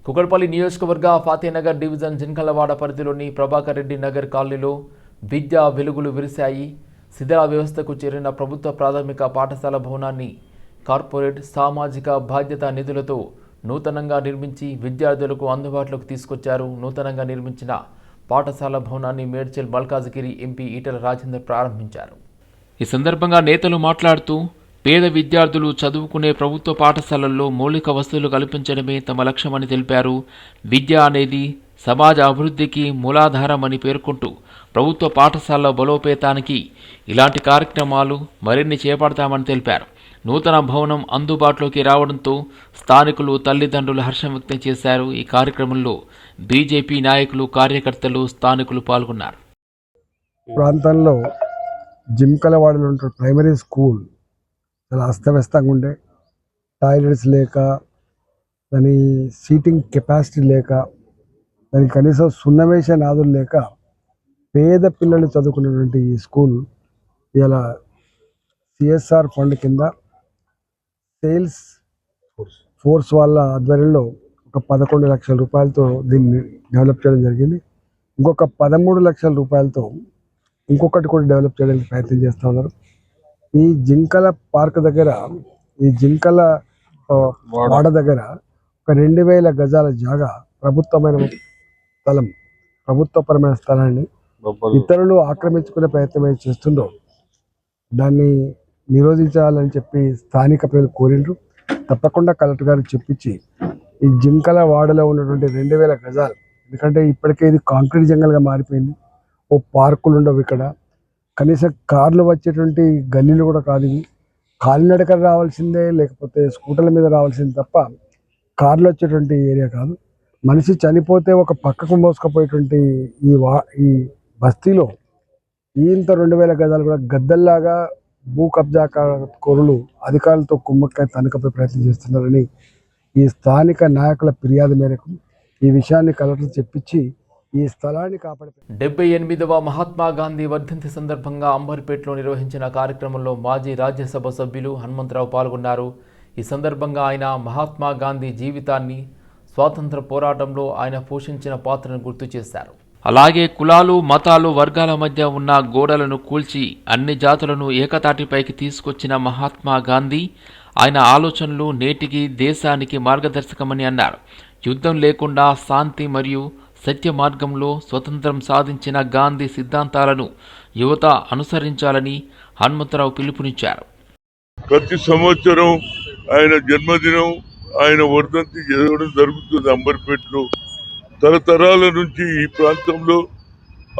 కుకట్పల్లి నియోజకవర్గ ఫాతేనగర్ డివిజన్ జింకలవాడ పరిధిలోని ప్రభాకర్ రెడ్డి నగర్ కాలనీలో విద్యా వెలుగులు విరిశాయి. శిథిల వ్యవస్థకు చేరిన ప్రభుత్వ ప్రాథమిక పాఠశాల భవనాన్ని కార్పొరేట్ సామాజిక బాధ్యత నిధులతో నూతనంగా నిర్మించి విద్యార్థులకు అందుబాటులోకి తీసుకొచ్చారు. నూతనంగా నిర్మించిన పాఠశాల భవనాన్ని మేడ్చల్ మల్కాజ్గిరి ఎంపీ ఈటెల రాజేందర్ ప్రారంభించారు. ఈ సందర్భంగా నేతలు మాట్లాడుతూ పేద విద్యార్థులు చదువుకునే ప్రభుత్వ పాఠశాలల్లో మౌలిక వసతులు కల్పించడమే తమ లక్ష్యమని తెలిపారు. విద్య అనేది సమాజ అభివృద్ధికి మూలాధారమని పేర్కొంటూ ప్రభుత్వ పాఠశాలల బలోపేతానికి ఇలాంటి కార్యక్రమాలు మరిన్ని చేపడతామని తెలిపారు. నూతన భవనం అందుబాటులోకి రావడంతో స్థానికులు తల్లిదండ్రులు హర్షం వ్యక్తం చేశారు. ఈ కార్యక్రమంలో బీజేపీ నాయకులు, కార్యకర్తలు, స్థానికులు పాల్గొన్నారు. ప్రాంతంలో జింకలవాడలో ఉంటే ప్రైమరీ స్కూల్ చాలా అస్తవ్యస్తంగా ఉండే, టాయిలెట్స్ లేక, దాని సీటింగ్ కెపాసిటీ లేక, దానికి కనీసం సున్నవేసే నాదులు లేక పేద పిల్లలు చదువుకున్నటువంటి ఈ స్కూల్ ఇలా సిఎస్ఆర్ ఫండ్ కింద సేల్స్ ఫోర్స్ వాళ్ళ ఆధ్వర్యంలో ఒక 11 లక్షల రూపాయలతో దీన్ని డెవలప్ చేయడం జరిగింది. ఇంకొక 13 లక్షల రూపాయలతో ఇంకొకటి కూడా డెవలప్ చేయడానికి ప్రయత్నం చేస్తూ ఉన్నారు. ఈ జింకల పార్క్ దగ్గర, ఈ జింకల వాడ దగ్గర ఒక 2000 గజాల జాగా ప్రభుత్వపరమైన స్థలాన్ని ఇతరులు ఆక్రమించుకునే ప్రయత్నం చేస్తుండో దాన్ని నిరోధించాలని చెప్పి స్థానిక ప్రజలు కోరిండ్రు. తప్పకుండా కలెక్టర్ గారికి చెప్పించి ఈ జింకల వాడలో ఉన్నటువంటి 2000 గజాలు, ఎందుకంటే ఇప్పటికే ఇది కాంక్రీట్ జంగల్గా మారిపోయింది. ఓ పార్కులు ఉండవు ఇక్కడ, కనీసం కార్లు వచ్చేటువంటి గల్లీలు కూడా కాదు ఇవి. కాలినడకలు రావాల్సిందే, లేకపోతే స్కూటర్ల మీద రావాల్సిందే తప్ప కార్లు వచ్చేటువంటి ఏరియా కాదు. మనిషి చనిపోతే ఒక పక్కకు మోసుకుపోయేటువంటి ఈ బస్తీలో ఇంత 2000 గజాలు కూడా గద్దల్లాగా భూ కబ్జా కోరులు అధికారులతో కుమ్మక్కై తనకపై ప్రయత్నం చేస్తున్నారని ఈ స్థానిక నాయకుల ఫిర్యాదు మేరకు ఈ విషయాన్ని కలెక్టర్ చెప్పించి ఈ స్థలాన్ని కాపాడే 78వ మహాత్మా గాంధీ వర్ధంతి సందర్భంగా అంబర్పేటలో నిర్వహించిన కార్యక్రమంలో మాజీ రాజ్యసభ సభ్యులు హనుమంతరావు పాల్గొన్నారు. ఈ సందర్భంగా ఆయన మహాత్మా గాంధీ జీవితాన్ని, స్వాతంత్ర పోరాటంలో ఆయన పోషించిన పాత్రను గుర్తు చేశారు. అలాగే కులాలు, మతాలు, వర్గాల మధ్య ఉన్న గోడలను కూల్చి అన్ని జాతులను ఏకతాటిపైకి తీసుకొచ్చిన మహాత్మా గాంధీ, ఆయన ఆలోచనలు నేటికి దేశానికి మార్గదర్శకమని అన్నారు. యుద్ధం లేకుండా శాంతి మరియు సత్య మార్గంలో స్వతంత్రం సాధించిన గాంధీ సిద్ధాంతాలను యువత అనుసరించాలని హనుమంతరావు పిలుపునిచ్చారు. ప్రతి సంవత్సరం ఆయన జన్మదినం, ఆయన వర్ధంతి జరగడం జరుగుతుంది అంబర్పేటలో. తరతరాల నుంచి ఈ ప్రాంతంలో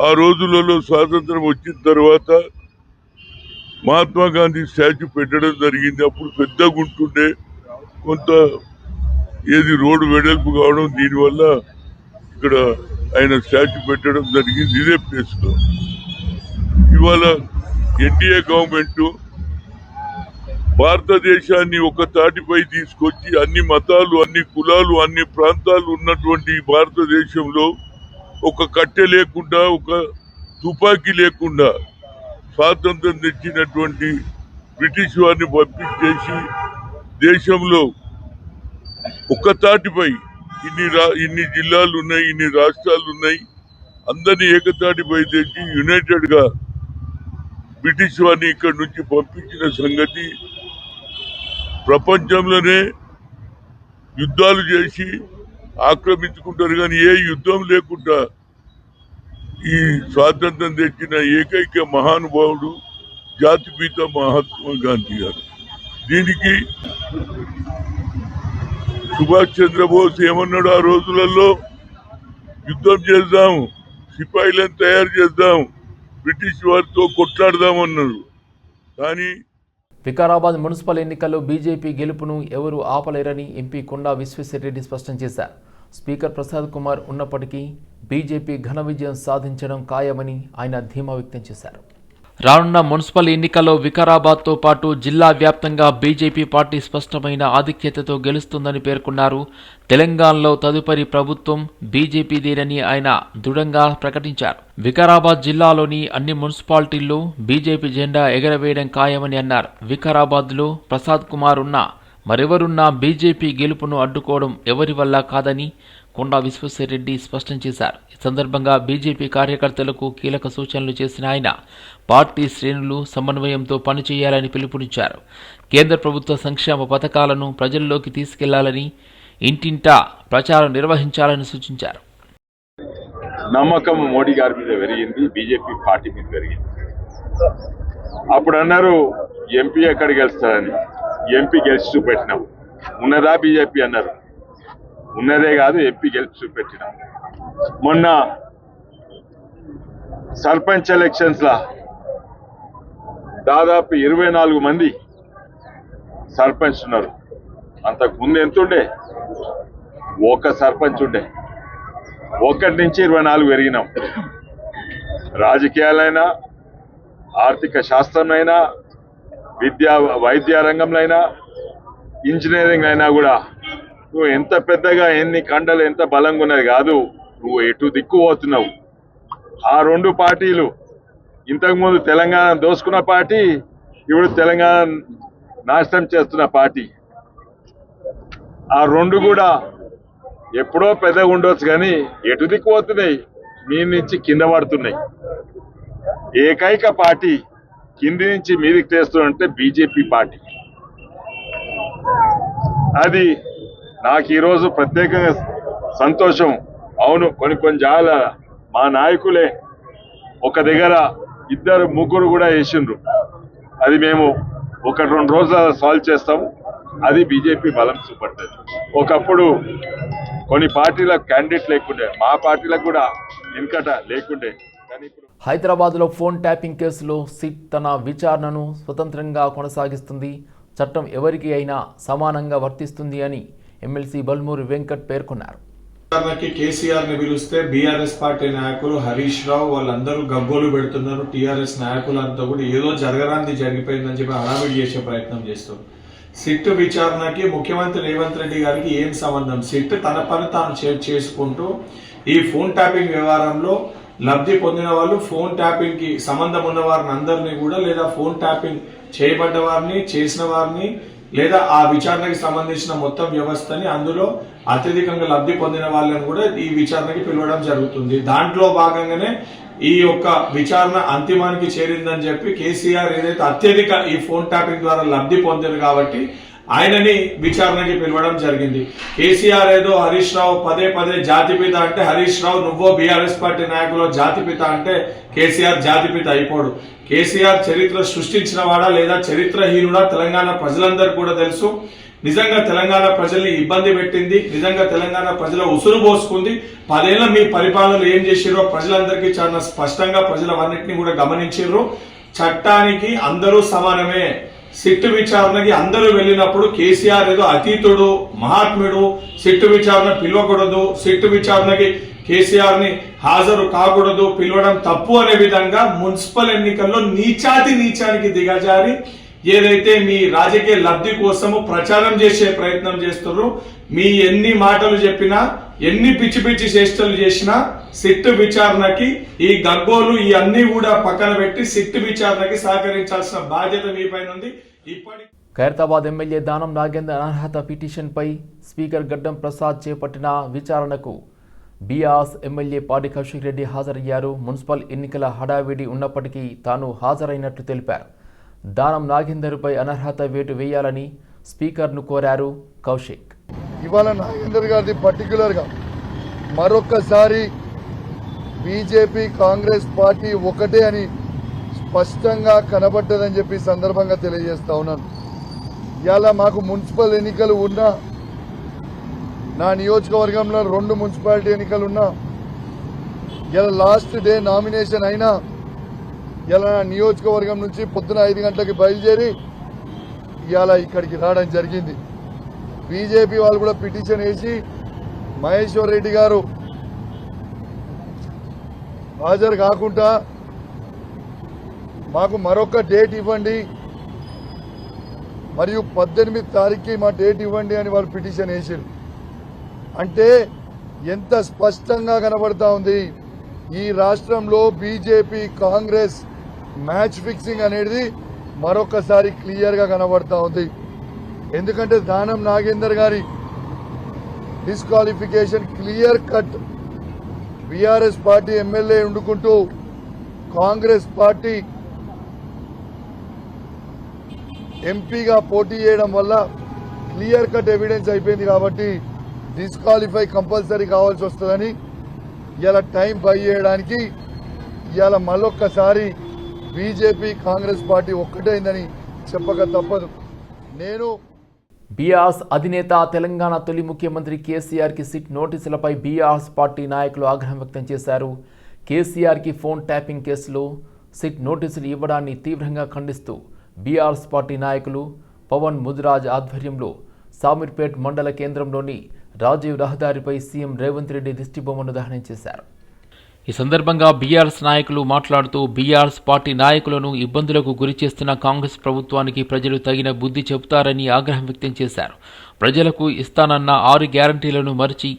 ఆ రోజులలో స్వాతంత్రం వచ్చిన తర్వాత మహాత్మా గాంధీ స్టాచ్యూ పెట్టడం జరిగింది. అప్పుడు పెద్దగా ఉంటుండే, కొంత రోడ్డు వెడల్పు కావడం, దీనివల్ల ఇక్కడ ఆయన స్టాచ్యూ పెట్టడం జరిగింది ఇదే ప్లేస్లో. ఇవాళ ఎన్డీఏ గవర్నమెంట్ భారతదేశాన్ని ఒక తాటిపై తీసుకొచ్చి అన్ని మతాలు, అన్ని కులాలు, అన్ని ప్రాంతాలు ఉన్నటువంటి భారతదేశంలో ఒక కట్టె లేకుండా, ఒక తుపాకీ లేకుండా స్వాతంత్రం తెచ్చినటువంటి బ్రిటిష్ వారిని పంపించేసి దేశంలో ఒక తాటిపై ఇన్ని జిల్లాలు ఉన్నాయి, ఇన్ని రాష్ట్రాలు ఉన్నాయి, అందరినీ ఏకతాటిపై తెచ్చి యునైటెడ్ గా బ్రిటిష్ వారిని ఇక్కడ నుంచి పంపించిన సంగతి ప్రపంచంలోనే యుద్ధాలు చేసి ఆక్రమించుకుంటారు, కానీ ఏ యుద్ధం లేకుండా ఈ స్వాతంత్రం తెచ్చిన ఏకైక మహానుభావుడు జాతిపిత మహాత్మా గాంధీ గారు. దీనికి సుభాష్ చంద్రబోస్ ఏమన్నాడు, ఆ రోజులలో యుద్ధం చేద్దాం, సిపాయిలను తయారు చేద్దాం, బ్రిటిష్ వారితో కొట్లాడదామన్నారు. కానీ వికారాబాద్ మున్సిపల్ ఎన్నికల్లో బీజేపీ గెలుపును ఎవరూ ఆపలేరని ఎంపీ కొండా విశ్వేశ్వరరెడ్డి స్పష్టం చేశారు. స్పీకర్ ప్రసాద్ కుమార్ ఉన్నప్పటికీ బీజేపీ ఘన విజయం సాధించడం ఖాయమని ఆయన ధీమా వ్యక్తం చేశారు. రానున్న మున్సిపల్ ఎన్నికల్లో వికారాబాద్తో పాటు జిల్లా వ్యాప్తంగా బీజేపీ పార్టీ స్పష్టమైన ఆధిక్యతతో గెలుస్తుందని పేర్కొన్నారు. తెలంగాణలో తదుపరి ప్రభుత్వం బీజేపీదేనని ఆయన దృఢంగా ప్రకటించారు. వికారాబాద్ జిల్లాలోని అన్ని మున్సిపాలిటీల్లో బీజేపీ జెండా ఎగరవేయడం ఖాయమని అన్నారు. వికారాబాద్లో ప్రసాద్ కుమార్ ఉన్న మరెవరున్నా బీజేపీ గెలుపును అడ్డుకోవడం ఎవరి వల్ల కాదని కొండా విశ్వేశ్వరరెడ్డి స్పష్టం చేశారు. ఈ సందర్భంగా బీజేపీ కార్యకర్తలకు కీలక సూచనలు చేసిన ఆయన పార్టీ శ్రేణులు సమన్వయంతో పనిచేయాలని పిలుపునిచ్చారు. కేంద్ర ప్రభుత్వ సంక్షేమ పథకాలను ప్రజల్లోకి తీసుకెళ్లాలని, ఇంటింటా ప్రచారం నిర్వహించాలని సూచించారు. నమ్మకం మోడీ గారి మీద పెరిగింది, బీజేపీ పార్టీ మీద పెరిగింది. అప్పుడు అన్నారు ఎంపీ ఎక్కడ గెలుస్తారని, ఎంపీ గెలిచి చూపెట్టినాం. ఉన్నదా బీజేపీ అన్నారు, ఉన్నదే కాదు ఎంపీ గెలిచి చూపెట్టినాం. మొన్న సర్పంచ్ ఎలక్షన్స్ లా దాదాపు 24 మంది సర్పంచ్ ఉన్నారు. అంతకు ముందు ఎంతుండే, ఒక సర్పంచ్ ఉండే. 1 నుంచి 24 పెరిగినాం. రాజకీయాలైనా, ఆర్థిక శాస్త్రంలో, వైద్య రంగంలో, ఇంజనీరింగ్ అయినా కూడా నువ్వు ఎంత పెద్దగా ఎన్ని కండలు ఎంత బలంగా ఉన్నది కాదు, నువ్వు ఎటు దిక్కు పోతున్నావు. ఆ 2 పార్టీలు ఇంతకుముందు తెలంగాణ దోసుకున్న పార్టీ, ఇప్పుడు తెలంగాణ నాశనం చేస్తున్న పార్టీ. ఆ 2 కూడా ఎప్పుడో పెద్దగా ఉండొచ్చు కానీ ఎటు దిక్కు పోతున్నాయి, మీ నుంచి కింద పడుతున్నాయి. ఏకైక పార్టీ కింది నుంచి మీదికి తెస్తుందంటే బీజేపీ పార్టీ. అది నాకు ఈరోజు ప్రత్యేకంగా సంతోషం. అవును, కొన్ని జాల మా నాయకులే ఒక దగ్గర 2-3 కూడా వేసిండ్రు. అది మేము 1-2 రోజులు సాల్వ్ చేస్తాము. అది బీజేపీ బలం చూపడుతుంది. ఒకప్పుడు కొన్ని పార్టీలకు క్యాండిడేట్ లేకుండే, మా పార్టీలకు కూడా వెనుకట లేకుండే. కానీ ఇప్పుడు హైదరాబాద్లో ఫోన్ ట్యాపింగ్ కేసులో సిట్ తన విచారణను స్వతంత్రంగా కొనసాగిస్తుంది. చట్టం ఎవరికి అయినా సమానంగా వర్తిస్తుంది అని ఎమ్మెల్సీ బల్మూరి వెంకట్ పేర్కొన్నారు. కేసీఆర్ ని పిలిస్తే బీఆర్ఎస్ పార్టీ నాయకులు హరీష్ రావు వాళ్ళందరూ గగ్గోలు పెడుతున్నారు. టీఆర్ఎస్ నాయకులంతా కూడా ఏదో జరగరాంది జరిగిపోయిందని చెప్పి హడావిడి చేసే ప్రయత్నం చేస్తారు. సిట్ విచారణకి ముఖ్యమంత్రి రేవంత్ రెడ్డి గారికి ఏం సంబంధం? సిట్ తన పని తాను చేసుకుంటూ ఈ ఫోన్ ట్యాపింగ్ వ్యవహారంలో లబ్ధి పొందిన వాళ్ళు, ఫోన్ ట్యాపింగ్ కి సంబంధం ఉన్న వారిని అందరినీ కూడా, లేదా ఫోన్ ట్యాపింగ్ చేయబడ్డ వారిని, చేసిన వారిని, లేదా ఆ విచారణకి సంబంధించిన మొత్తం వ్యవస్థని, అందులో అత్యధికంగా లబ్ధి పొందిన వాళ్ళని కూడా ఈ విచారణకి పిలవడం జరుగుతుంది. దాంట్లో భాగంగానే ఈ యొక్క విచారణ అంతిమానికి చేరిందని చెప్పి కేసీఆర్ ఏదైతే అత్యధిక ఈ ఫోన్ ట్యాపింగ్ ద్వారా లబ్ధి పొందారు కాబట్టి ఆయనని విచారణకి పిలవడం జరిగింది. కేసీఆర్ ఏదో హరీష్ రావు పదే జాతిపిత అంటే, హరీష్ రావు నువ్వో బీఆర్ఎస్ పార్టీ నాయకులు జాతిపిత అంటే కేసీఆర్ జాతిపిత అయిపోడు. కేసీఆర్ చరిత్ర సృష్టించిన వాడా లేదా చరిత్రహీనుడా తెలంగాణ ప్రజలందరూ కూడా తెలుసు. నిజంగా తెలంగాణ ప్రజల్ని ఇబ్బంది పెట్టింది, నిజంగా తెలంగాణ ప్రజల ఉసురు పోసుకుంది. 10 ఏళ్ల మీ పరిపాలనలు ఏం చేసిరో ప్రజలందరికీ చాలా స్పష్టంగా ప్రజలవన్నింటినీ కూడా గమనించారు. చట్టానికి అందరూ సమానమే. సిట్టు విచారణకి అందరూ వెళ్ళినప్పుడు కేసీఆర్ ఏదో అతీతుడు, మహాత్ముడు, సిట్టు విచారణ పిలవకూడదు, సిట్టు విచారణకి కేసీఆర్ ని హాజరు కాకూడదు, పిలవడం తప్పు అనే విధంగా మున్సిపల్ ఎన్నికల్లో నీచానికి దిగజారి ఏదైతే మీ రాజకీయ లబ్ధి కోసము ప్రచారం చేసే ప్రయత్నం చేస్తున్నారు. మీ ఎన్ని మాటలు చెప్పినా, ఎన్ని పిచ్చి చేష్టలు చేసినా సిట్టు విచారణకి ఈ గగ్గోలు ఈ అన్ని కూడా పక్కన పెట్టి సిట్టు విచారణకి సహకరించాల్సిన బాధ్యత మీ పైన ఉంది. ఖైరతాబాద్ ఎమ్మెల్యే దానం నాగేందర్ అనర్హత పిటిషన్పై స్పీకర్ గడ్డం ప్రసాద్ చేపట్టిన విచారణకు బీఆర్ఎస్ ఎమ్మెల్యే పాడి కౌశిక్ రెడ్డి హాజరయ్యారు. మున్సిపల్ ఎన్నికల హడావిడి ఉన్నప్పటికీ తాను హాజరైనట్లు తెలిపారు. దానం నాగేందర్పై అనర్హత వేటు వేయాలని స్పీకర్ను కోరారు కౌశిక్. ఇవాళ నాగేందర్ గారిది పర్టికులర్గా మరొక్కసారి బీజేపీ కాంగ్రెస్ పార్టీ ఒకటే అని స్పష్టంగా కనబడ్డదని చెప్పి సందర్భంగా తెలియజేస్తా ఉన్నాను. ఇవాళ మాకు మున్సిపల్ ఎన్నికలు ఉన్నా, నా నియోజకవర్గంలో 2 మున్సిపాలిటీ ఎన్నికలు ఉన్నా, ఇలా లాస్ట్ డే నామినేషన్ అయినా ఇలా నా నియోజకవర్గం నుంచి పొద్దున 5 గంటలకి బయలుదేరి ఇవాళ ఇక్కడికి రావడం జరిగింది. బీజేపీ వాళ్ళు కూడా పిటిషన్ వేసి మహేశ్వర్ రెడ్డి గారు హాజరు కాకుండా మాకు మరొక డేట్ ఇవ్వండి, మరియు 18 తారీఖుకి మా డేట్ ఇవ్వండి అని వాళ్ళు పిటిషన్ వేసారు. అంటే ఎంత స్పష్టంగా కనబడతా ఉంది ఈ రాష్ట్రంలో బీజేపీ కాంగ్రెస్ మ్యాచ్ ఫిక్సింగ్ అనేది మరొకసారి క్లియర్ గా కనబడతా ఉంది. ఎందుకంటే దానం నాగేందర్ గారి disqualification clear cut. BRS party MLA ఉండుకుంటూ కాంగ్రెస్ పార్టీ ఎంపీగా పోటీ చేయడం వల్ల క్లియర్ కట్ ఎవిడెన్స్ అయిపోయింది కాబట్టి డిస్క్వాలిఫై కంపల్సరీ కావాల్సి వస్తుందని ఇలా టైం బై చేయడానికి ఇలా మళ్ళొక్కసారి బీజేపీ కాంగ్రెస్ పార్టీ ఒక్కటైందని చెప్పక తప్పదు. నేను బీఆర్ఎస్ అధినేత తెలంగాణ తొలి ముఖ్యమంత్రి కేసీఆర్కి సిట్ నోటీసులపై బీఆర్ఎస్ పార్టీ నాయకులు ఆగ్రహం వ్యక్తం చేశారు. కేసీఆర్కి ఫోన్ ట్యాపింగ్ కేసులో సిట్ నోటీసులు ఇవ్వడాన్ని తీవ్రంగా ఖండిస్తూ బీఆర్ఎస్ పార్టీ నాయకులు పవన్ ముదిరాజ్ ఆధ్వర్యంలో సామీర్పేట్ మండల కేంద్రంలోని రాజీవ్ రహదారిపై సీఎం రేవంత్ రెడ్డి దిష్టిబొమ్మను దహనం చేశారు. ఈ సందర్భంగా బీఆర్ఎస్ నాయకులు మాట్లాడుతూ బీఆర్ఎస్ పార్టీ నాయకులను ఇబ్బందులకు గురిచేస్తున్న కాంగ్రెస్ ప్రభుత్వానికి ప్రజలు తగిన బుద్ధి చెబుతారని ఆగ్రహం వ్యక్తం చేశారు. ప్రజలకు ఇస్తానన్న 6 గ్యారంటీలను మరిచి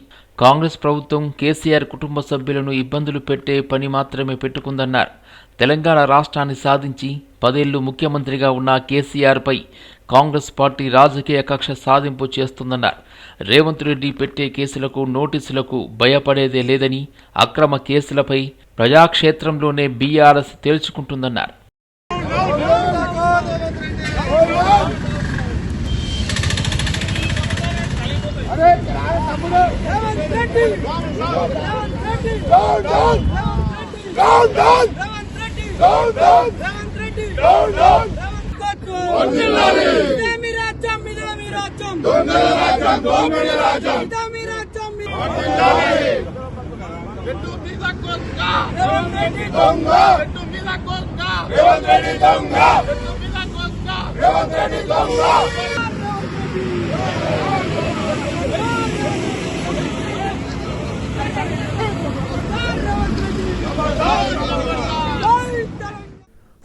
కాంగ్రెస్ ప్రభుత్వం కేసీఆర్ కుటుంబ సభ్యులను ఇబ్బందులు పెట్టే పని మాత్రమే పెట్టుకుందన్నారు. తెలంగాణ రాష్ట్రాన్ని సాధించి 10 ఏళ్లు ముఖ్యమంత్రిగా ఉన్న కేసీఆర్పై కాంగ్రెస్ పార్టీ రాజకీయ కక్ష సాధింపు చేస్తుందన్నారు. రేవంత్ రెడ్డి పెట్టే కేసులకు నోటీసులకు భయపడేదే లేదని, అక్రమ కేసులపై ప్రజాక్షేత్రంలోనే బీఆర్ఎస్ తేల్చుకుంటుందన్నారు.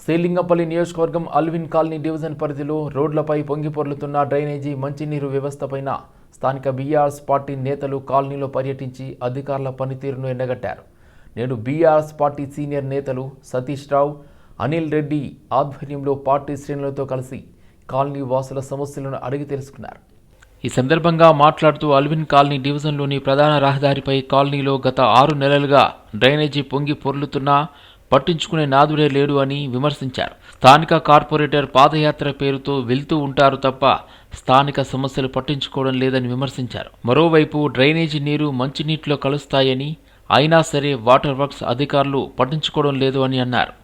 శ్రీలింగంపల్లి నియోజకవర్గం అల్విన్ కాలనీ డివిజన్ పరిధిలో రోడ్లపై పొంగిపొర్లుతున్న డ్రైనేజీ మంచినీరు వ్యవస్థపైన స్థానిక బీఆర్ఎస్ పార్టీ నేతలు కాలనీలో పర్యటించి అధికారుల పనితీరును ఎండగట్టారు. నేడు బీఆర్ఎస్ పార్టీ సీనియర్ నేతలు సతీష్ రావు, అనిల్ రెడ్డి ఆధ్వర్యంలో పార్టీ శ్రేణులతో కలిసి కాలనీ వాసుల సమస్యలను అడిగి తెలుసుకున్నారు. ఈ సందర్భంగా మాట్లాడుతూ అల్విన్ కాలనీ డివిజన్లోని ప్రధాన రహదారిపై కాలనీలో గత 6 నెలలుగా డ్రైనేజీ పొంగి పొర్లుతున్నా పట్టించుకునే నాదుడే లేడు అని విమర్శించారు. స్థానిక కార్పొరేటర్ పాదయాత్ర పేరుతో వెళ్తూ ఉంటారు తప్ప స్థానిక సమస్యలు పట్టించుకోవడం లేదని విమర్శించారు. మరోవైపు డ్రైనేజీ నీరు మంచినీటిలో కలుస్తాయని అయినా సరే వాటర్ వర్క్స్ అధికారులు పట్టించుకోవడం లేదు అని అన్నారు.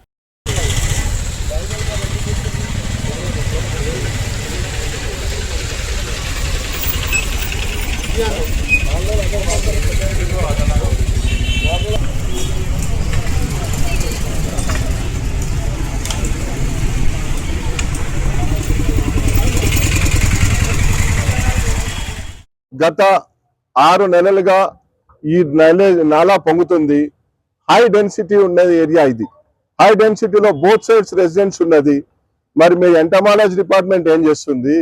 గత 6 నెలలుగా ఈ నాలా పొంగుతుంది. హై డెన్సిటీ ఉన్నది ఏరియా ఇది. హై డెన్సిటీలో బోత్ సైడ్స్ రెసిడెన్స్ ఉన్నది. మరి మీ ఎంటమాలజీ డిపార్ట్మెంట్ ఏం చేస్తుంది?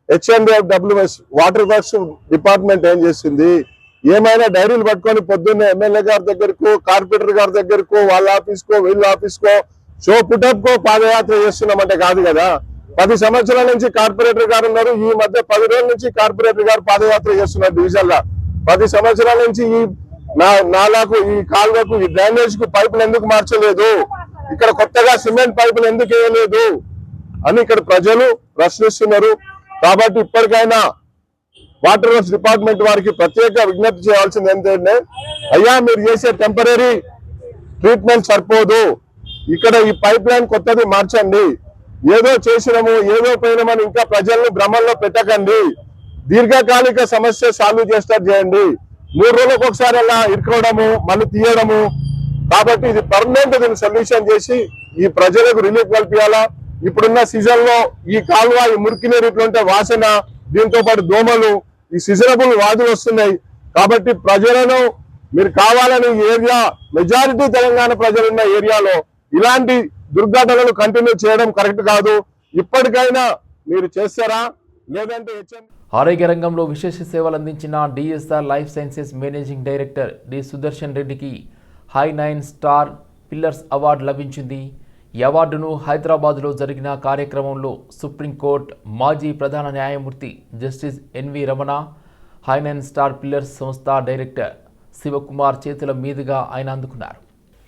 HMDWS వాటర్ వర్క్స్ డిపార్ట్మెంట్ ఏం చేస్తుంది? ఏమైనా డైరీలు పట్టుకొని పొద్దున్నే ఎమ్మెల్యే గారి దగ్గరకు, కార్పొరేటర్ గారి దగ్గరకు, వాళ్ళ ఆఫీస్కో వీళ్ళ ఆఫీస్కో షో పుటప్కో పాదయాత్ర చేస్తున్నామంటే కాదు కదా. 10 సంవత్సరాల నుంచి కార్పొరేటర్ గారు ఉన్నారు. ఈ మధ్య 10 రోజుల నుంచి కార్పొరేటర్ గారు పాదయాత్ర చేస్తున్నారు డివిజన్ లా. 10 సంవత్సరాల నుంచి ఈ నాలాకు, ఈ కాలువకు, ఈ డ్రైనేజ్ కు పైపులు ఎందుకు మార్చలేదు? ఇక్కడ కొత్తగా సిమెంట్ పైపులు ఎందుకు వేయలేదు అని ఇక్కడ ప్రజలు ప్రశ్నిస్తున్నారు. కాబట్టి ఇప్పటికైనా వాటర్ వర్క్స్ డిపార్ట్మెంట్ వారికి ప్రత్యేక విజ్ఞప్తి చేయాల్సింది ఏంటంటే, అయ్యా మీరు చేసే టెంపరీ ట్రీట్మెంట్ సరిపోదు. ఇక్కడ ఈ పైప్ లైన్ కొత్తది మార్చండి. ఏదో చేసినాము, ఏదో పోయినామని ఇంకా ప్రజలను భ్రమంలో పెట్టకండి. దీర్ఘకాలిక సమస్య సాల్వ్ చేస్తారు చేయండి. 3 రోజులకు ఒకసారి అలా ఇరుకోవడము, మళ్ళీ తీయడము. కాబట్టి ఇది పర్మనెంట్ దీన్ని సొల్యూషన్ చేసి ఈ ప్రజలకు రిలీఫ్ కల్పించాలా. ఇప్పుడున్న సీజన్ లో ఈ కాలువ, ఈ మురికి నీరు ఇట్లుంటే వాసన, దీంతో పాటు దోమలు, ఈ సీజనబుల్ వ్యాధులు వస్తున్నాయి. కాబట్టి ప్రజలను మీరు కావాలని ఏరియా మెజారిటీ తెలంగాణ ప్రజలున్న ఏరియాలో ఇలాంటి దుర్ఘటనలు కంటిన్యూ చేయడం కరెక్ట్ కాదు. ఇప్పటికైనా మీరు చేస్తారా లేదంటే ఆరోగ్య రంగంలో విశేష సేవలు అందించిన DSR life sciences managing director D Sudarshan రెడ్డికి హై 9 స్టార్ పిల్లర్స్ అవార్డు లభించింది. ఈ అవార్డును హైదరాబాద్లో జరిగిన కార్యక్రమంలో సుప్రీంకోర్టు మాజీ ప్రధాన న్యాయమూర్తి జస్టిస్ ఎన్వి రమణ, హైనన్ స్టార్ పిల్లర్స్ సంస్థ డైరెక్టర్ శివకుమార్ చేతుల మీదుగా ఆయన అందుకున్నారు.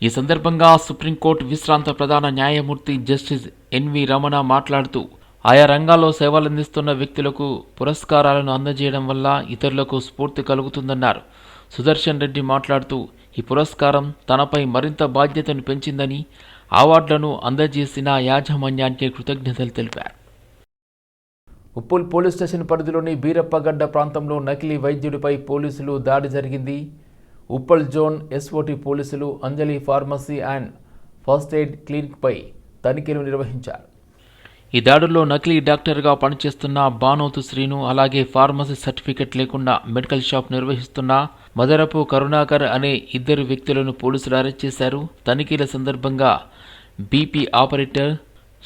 ఈ సందర్భంగా సుప్రీంకోర్టు విశ్రాంత ప్రధాన న్యాయమూర్తి జస్టిస్ ఎన్వి రమణ మాట్లాడుతూ ఆయా రంగాల్లో సేవలందిస్తున్న వ్యక్తులకు పురస్కారాలను అందజేయడం వల్ల ఇతరులకు స్ఫూర్తి కలుగుతుందన్నారు. సుదర్శన్ రెడ్డి మాట్లాడుతూ ఈ పురస్కారం తనపై మరింత బాధ్యతను పెంచిందని అవార్డులను అందజేసిన యాజమాన్యానికి కృతజ్ఞతలు తెలిపారు. ఉప్పల్ పోలీస్ స్టేషన్ పరిధిలోని బీరప్పగడ్డ ప్రాంతంలో నకిలీ వైద్యుడిపై పోలీసులు దాడి జరిగింది. ఉప్పల్ జోన్ ఎస్ఓటి పోలీసులు అంజలి ఫార్మసీ అండ్ ఫస్ట్ ఎయిడ్ క్లినిక్పై తనిఖీలు నిర్వహించారు. ఈ దాడుల్లో నకిలీ డాక్టర్గా పనిచేస్తున్న బానోతు శ్రీను, అలాగే ఫార్మసీ సర్టిఫికెట్ లేకుండా మెడికల్ షాప్ నిర్వహిస్తున్న మదరపు కరుణాకర్ అనే ఇద్దరు వ్యక్తులను పోలీసులు అరెస్ట్ చేశారు. తనిఖీల సందర్భంగా బీపీ ఆపరేటర్,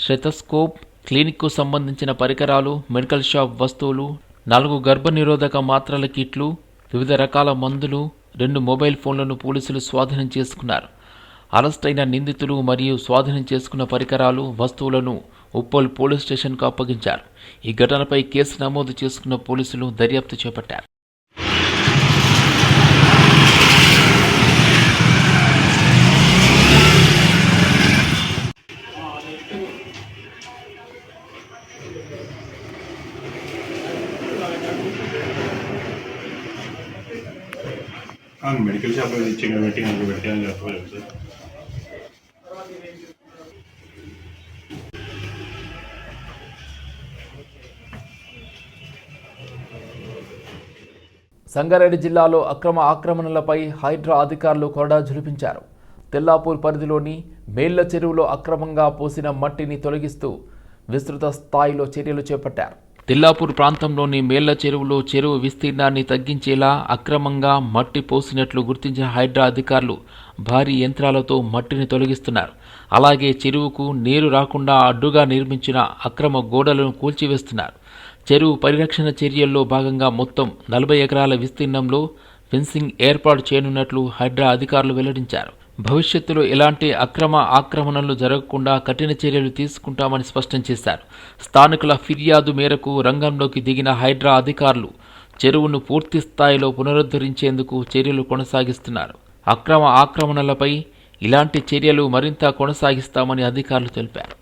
స్టెథోస్కోప్, క్లినిక్కు సంబంధించిన పరికరాలు, మెడికల్ షాప్ వస్తువులు, 4 గర్భనిరోధక మాత్రల కిట్లు, వివిధ రకాల మందులు, 2 మొబైల్ ఫోన్లను పోలీసులు స్వాధీనం చేసుకున్నారు. అరెస్ట్ అయిన నిందితులు మరియు స్వాధీనం చేసుకున్న పరికరాలు, వస్తువులను ఉప్పల్ పోలీస్ స్టేషన్కు అప్పగించారు. ఈ ఘటనపై కేసు నమోదు చేసుకున్న పోలీసులు దర్యాప్తు చేపట్టారు. మెడికల్ షాప్ ఇచ్చి పెట్టి నాకు పెట్టాలని చెప్పలేదు సార్. సంగారెడ్డి జిల్లాలో అక్రమ ఆక్రమణలపై హైడ్రా అధికారులు కొరడా జులిపించారు. తెల్లాపూర్ పరిధిలోని మేళ్ల చెరువులో అక్రమంగా పోసిన మట్టిని తొలగిస్తూ విస్తృత స్థాయిలో చర్యలు చేపట్టారు. తెల్లాపూర్ ప్రాంతంలోని మేళ్ల చెరువులో చెరువు విస్తీర్ణాన్ని తగ్గించేలా అక్రమంగా మట్టి పోసినట్లు గుర్తించిన హైడ్రా అధికారులు భారీ యంత్రాలతో మట్టిని తొలగిస్తున్నారు. అలాగే చెరువుకు నీరు రాకుండా అడ్డుగా నిర్మించిన అక్రమ గోడలను కూల్చివేస్తున్నారు. చెరువు పరిరక్షణ చర్యల్లో భాగంగా మొత్తం 40 ఎకరాల విస్తీర్ణంలో ఫెన్సింగ్ ఏర్పాటు చేయనున్నట్లు హైడ్రా అధికారులు వెల్లడించారు. భవిష్యత్తులో ఎలాంటి అక్రమ ఆక్రమణలు జరగకుండా కఠిన చర్యలు తీసుకుంటామని స్పష్టం చేశారు. స్థానికుల ఫిర్యాదు మేరకు రంగంలోకి దిగిన హైడ్రా అధికారులు చెరువును పూర్తి స్థాయిలో పునరుద్ధరించేందుకు చర్యలు కొనసాగిస్తున్నారు. అక్రమ ఆక్రమణలపై ఇలాంటి చర్యలు మరింత కొనసాగిస్తామని అధికారులు తెలిపారు.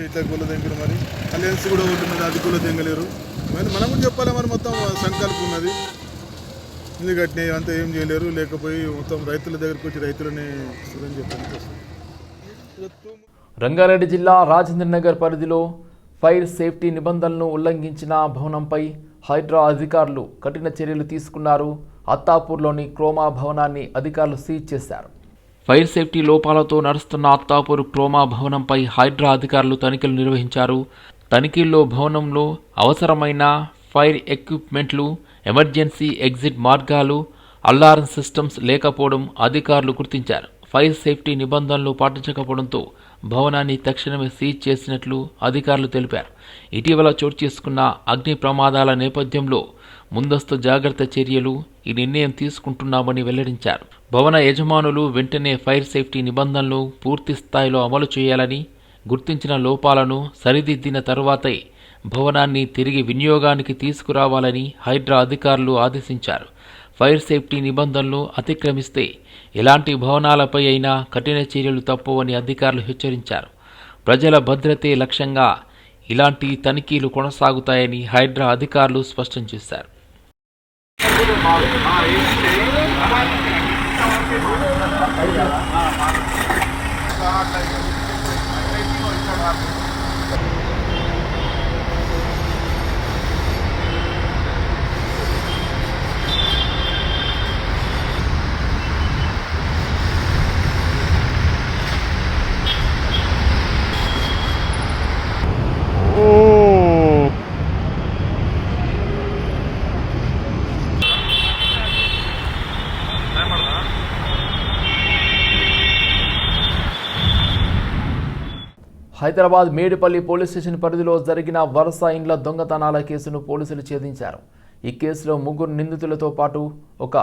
ఇట్లా కుల దగ్గర మరి అలయన్స్ కూడా ఉంటున్నది, అది కుల తెంగలేరు. మరి మనం కూడా చెప్పాలి, మరి మొత్తం సంకల్పం ఉన్నది, ఇల్లు కట్టినవి అంతా ఏం చేయలేరు. లేకపోయి మొత్తం రైతుల దగ్గరికి వచ్చి రైతులని చూడని చెప్పాను. రంగారెడ్డి జిల్లా రాజేంద్రనగర్ పరిధిలో ఫైర్ సేఫ్టీ నిబంధనలను ఉల్లంఘించిన భవనంపై హైడ్రా అధికారులు కఠిన చర్యలు తీసుకున్నారు. అత్తాపూర్లోని క్రోమా భవనాన్ని అధికారులు సీజ్ చేశారు. ఫైర్ సేఫ్టీ లోపాలతో నడుస్తున్న అత్తాపూర్ క్రోమా భవనంపై హైడ్రా అధికారులు తనిఖీలు నిర్వహించారు. తనిఖీల్లో భవనంలో అవసరమైన ఫైర్ ఎక్విప్మెంట్లు, ఎమర్జెన్సీ ఎగ్జిట్ మార్గాలు, అల్లారం సిస్టమ్స్ లేకపోవడం అధికారులు గుర్తించారు. ఫైర్ సేఫ్టీ నిబంధనలు పాటించకపోవడంతో భవనాన్ని తక్షణమే సీజ్ చేసినట్లు అధికారులు తెలిపారు. ఇటీవల చోటు చేసుకున్న అగ్ని ప్రమాదాల నేపథ్యంలో ముందస్తు జాగ్రత్త చర్యలు ఈ నిర్ణయం తీసుకుంటున్నామని వెల్లడించారు. భవన యజమానులు వెంటనే ఫైర్ సేఫ్టీ నిబంధనలు పూర్తి స్థాయిలో అమలు చేయాలని, గుర్తించిన లోపాలను సరిదిద్దిన తరువాతే భవనాన్ని తిరిగి వినియోగానికి తీసుకురావాలని హైడ్రా అధికారులు ఆదేశించారు. ఫైర్ సేఫ్టీ నిబంధనలు అతిక్రమిస్తే ఎలాంటి భవనాలపై అయినా కఠిన చర్యలు తప్పవని అధికారులు హెచ్చరించారు. ప్రజల భద్రతే లక్ష్యంగా ఇలాంటి తనిఖీలు కొనసాగుతాయని హైడ్రా అధికారులు స్పష్టం చేశారు. హైదరాబాద్ మేడిపల్లి పోలీస్ స్టేషన్ పరిధిలో జరిగిన వరుస ఇండ్ల దొంగతనాల కేసును పోలీసులు ఛేదించారు. ఈ కేసులో 3 నిందితులతో పాటు ఒక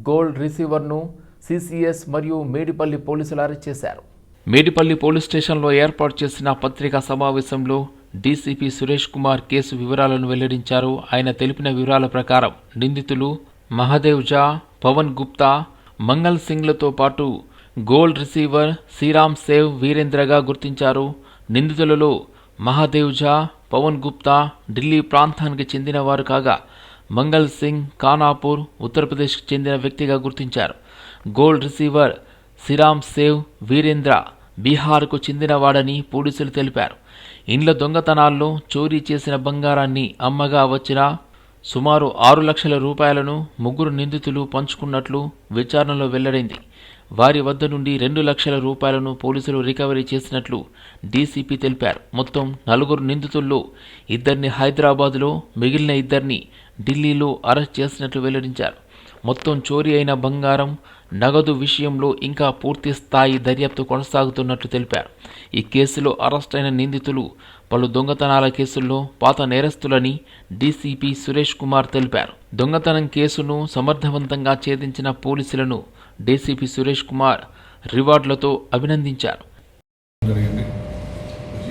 గోల్డ్ రిసీవర్ను సిసిఎస్ మరియు మేడిపల్లి పోలీసులు అరెస్ట్ చేశారు. మేడిపల్లి పోలీస్ స్టేషన్లో ఏర్పాటు చేసిన పత్రికా సమావేశంలో డీసీపీ సురేష్ కుమార్ కేసు వివరాలను వెల్లడించారు. ఆయన తెలిపిన వివరాల ప్రకారం నిందితులు మహాదేవ్ జా, పవన్ గుప్తా, మంగల్ సింగ్లతో పాటు గోల్డ్ రిసీవర్ శ్రీరామ్ సేవ్ వీరేంద్రగా గుర్తించారు. నిందితులలో మహాదేవ్ జా, పవన్ గుప్తా ఢిల్లీ ప్రాంతానికి చెందినవారు కాగా మంగల్ సింగ్ ఖానాపూర్ ఉత్తరప్రదేశ్కి చెందిన వ్యక్తిగా గుర్తించారు. గోల్డ్ రిసీవర్ శ్రీరామ్ సేవ్ వీరేంద్ర బీహార్కు చెందినవాడని పోలీసులు తెలిపారు. ఇండ్ల దొంగతనాల్లో చోరీ చేసిన బంగారాన్ని అమ్మగా వచ్చిన సుమారు 6 లక్షల రూపాయలను 3 నిందితులు పంచుకున్నట్లు విచారణలో వెల్లడైంది. వారి వద్ద నుండి 2 లక్షల రూపాయలను పోలీసులు రికవరీ చేసినట్లు డీసీపీ తెలిపారు. మొత్తం 4 నిందితుల్లో 2 హైదరాబాద్లో, మిగిలిన 2 ఢిల్లీలో అరెస్ట్ చేసినట్లు వెల్లడించారు. మొత్తం చోరీ అయిన బంగారం, నగదు విషయంలో ఇంకా పూర్తి స్థాయి దర్యాప్తు కొనసాగుతున్నట్లు తెలిపారు. ఈ కేసులో అరెస్ట్ అయిన నిందితులు పలు దొంగతనాల కేసుల్లో పాత నేరస్తులని డీసీపీ సురేష్ కుమార్ తెలిపారు. దొంగతనం కేసును సమర్థవంతంగా ఛేదించిన పోలీసులను డీసీపీ సురేష్ కుమార్ రివార్డులతో అభినందించారు.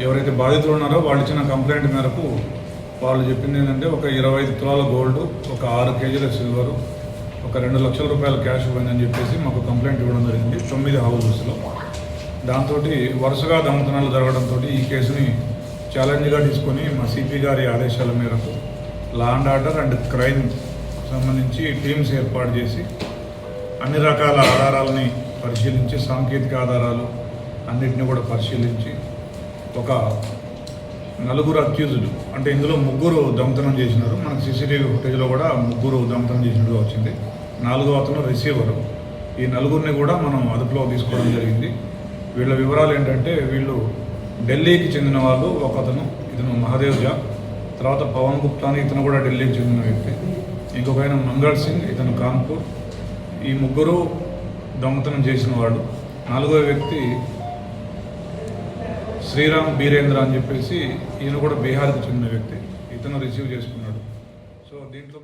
ఎవరైతే బాధితులు ఉన్నారో వాళ్ళు ఇచ్చిన కంప్లైంట్ మేరకు వాళ్ళు చెప్పింది ఏంటంటే ఒక 25 తులాల గోల్డ్, ఒక 6 కేజీల సిల్వరు, ఒక 2 లక్షల రూపాయల క్యాష్ పోయిందని చెప్పేసి మాకు కంప్లైంట్ ఇవ్వడం జరిగింది 9 హౌసెస్లో. దాంతో వరుసగా దొంగతనాలు జరగడంతో ఈ కేసుని ఛాలెంజ్గా తీసుకొని మా సిపి గారి ఆదేశాల మేరకు law and order and crime సంబంధించి టీమ్స్ ఏర్పాటు చేసి అన్ని రకాల ఆధారాలని పరిశీలించి, సాంకేతిక ఆధారాలు అన్నిటిని కూడా పరిశీలించి ఒక 4 అక్యూజ్డ్, అంటే ఇందులో 3 దొంగతనం చేసినారు. మనకు సీసీటీవీ ఫుటేజ్లో కూడా 3 దొంగతనం చేసినట్టుగా వచ్చింది. 4వ అతను రిసీవరు. ఈ 4గురిని కూడా మనం అదుపులో తీసుకోవడం జరిగింది. వీళ్ళ వివరాలు ఏంటంటే వీళ్ళు ఢిల్లీకి చెందిన వాళ్ళు. ఒక అతను, ఇతను మహాదేవ్ జా, తర్వాత పవన్ గుప్తా అని ఇతను కూడా ఢిల్లీకి చెందిన వ్యక్తి, ఇంకొక ఆయన మంగళ్ సింగ్, ఇతను కాన్పూర్. ఈ 3 దొంగతనం చేసిన వాళ్ళు. 4వ వ్యక్తి శ్రీరామ్ బీరేంద్ర అని చెప్పేసి ఈయన కూడా బీహార్కి చెందిన వ్యక్తి, ఇతను రిసీవ్ చేసుకున్నాడు. సో దీంట్లో